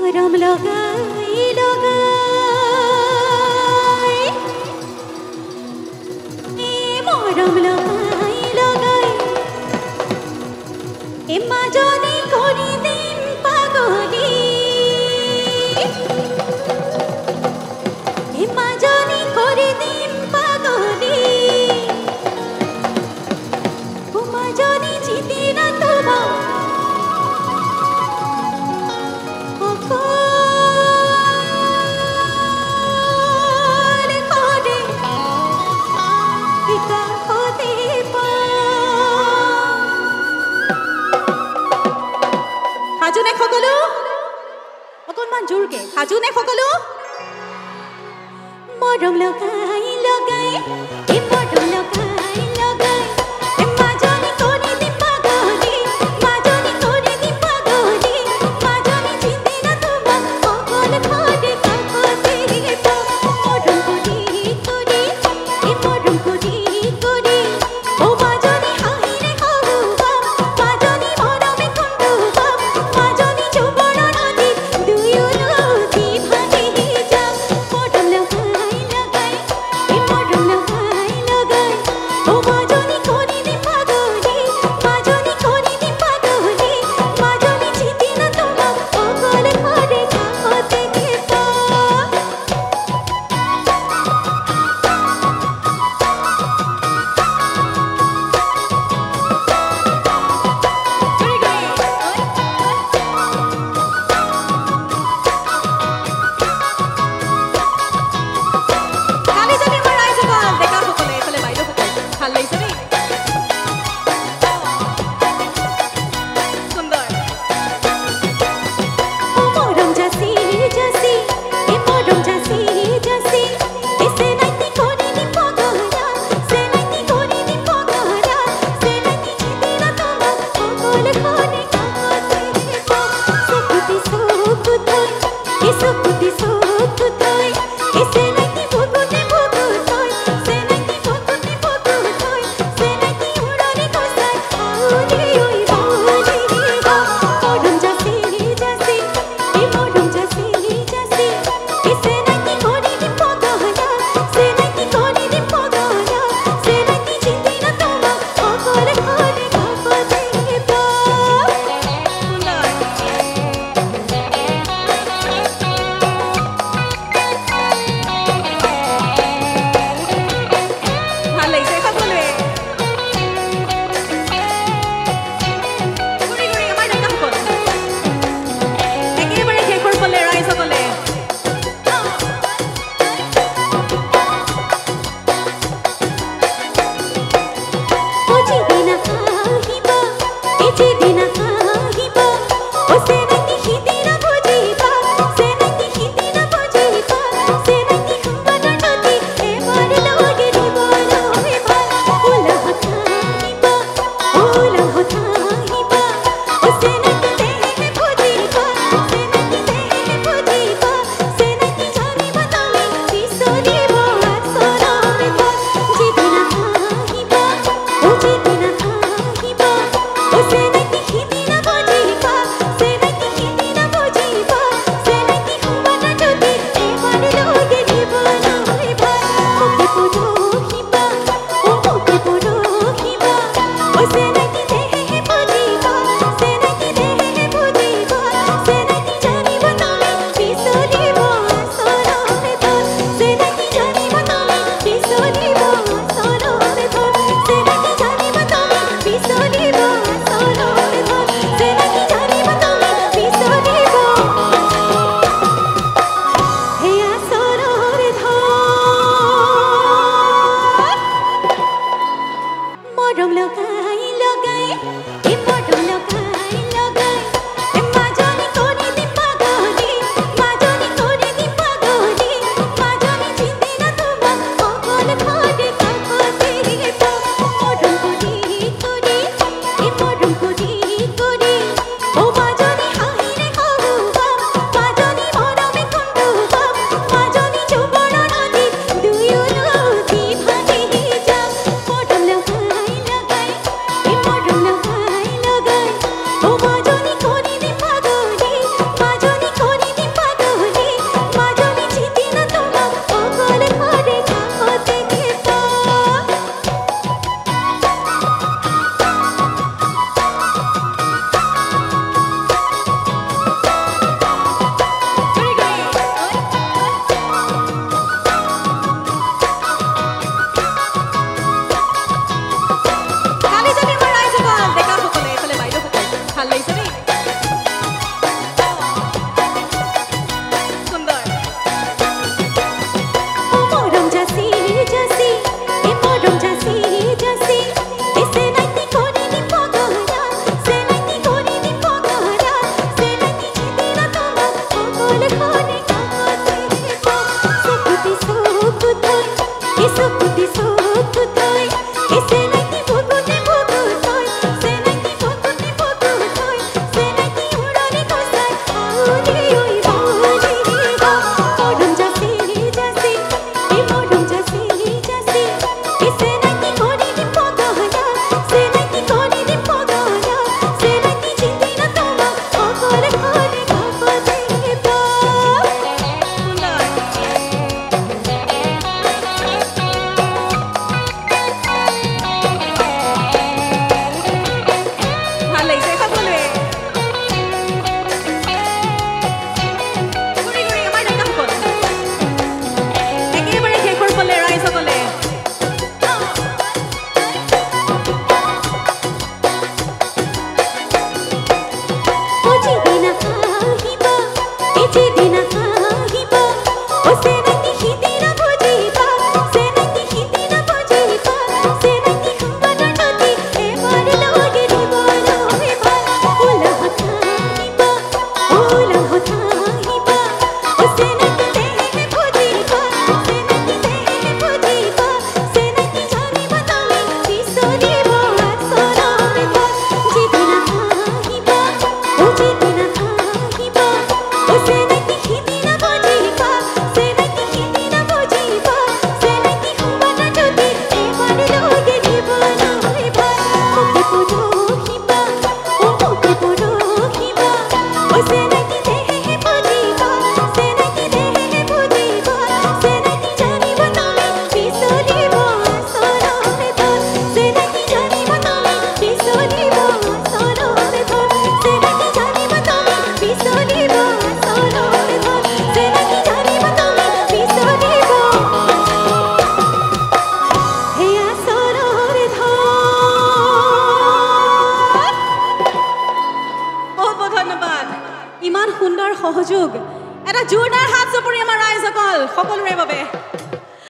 মৰম লগাই লগাই মৰম লগাই লগাই মাজনী কৰি দিম পাগলী মাজনী কৰি দিম পাগলী মাজনী জিতি নতুবা সাজুনে সকলো অকণমান জোৰকে সাজুনে সকলো মৰম লগাই লগাই মৰম লগাই লগাই মাজনী কৰি দিম পাগলী মাজনী কৰি দিম পাগলী মাজনী জিতি নতুবা অকল ঘৰে কাষতে মৰম কৰি কৰি মৰম কৰি কৰি অ মাজনী হাঁহিৰে হহুৱাম মাজনী মৰমে কন্দুৱাম মাজনী যুৱৰ নদীত দুয়ো নদী ভাগি যাম মৰম লগাই লগাই মৰম লগাই লগাই যিদিনা আহিব চেনাকি সিদিনা বুজিবা চেনাকি সিদিনা বুজিবা চেনাকি সম্পদৰ নদী এবাৰ লগে দিবলৈ ভাল উলাহত আহিবা চেনাকি দেহে বুজিবা চেনাকি দেহে বুজিবা চেনাকি জানিব তুমি বিচৰিব আচৰৰে ভাল যিদিনা আহিব যিদিনা আহিব চেনাকি সিদিনা বুজিবা চেনাকি সিদিনা বুজিবা চেনাকি সম্পদৰ নদী এবাৰ লগে দিবলৈ ভাল মুখে পৰহিবা মুখে পৰহিবা চেনাকি দেহে বুজিবা চেনাকি দেহে বুজিবা চেনাকি জানিব তুমি বিচৰিব আচৰৰে ভাল চেনাকি জানিব তুমি বিচৰিব আচৰৰে ভাল চেনাকি জানিব তুমি বিচৰিব আচৰৰে ভাল চেনাকি জানিব তুমি বিচৰিব সেই আচৰৰে ধন বহুত বহুত ধন্যবাদ ইমান সুন্দৰ সহযোগ এটা জোৰদাৰ হাত চাপৰি আমাৰ ৰাইজসকল সকলোৰে বাবে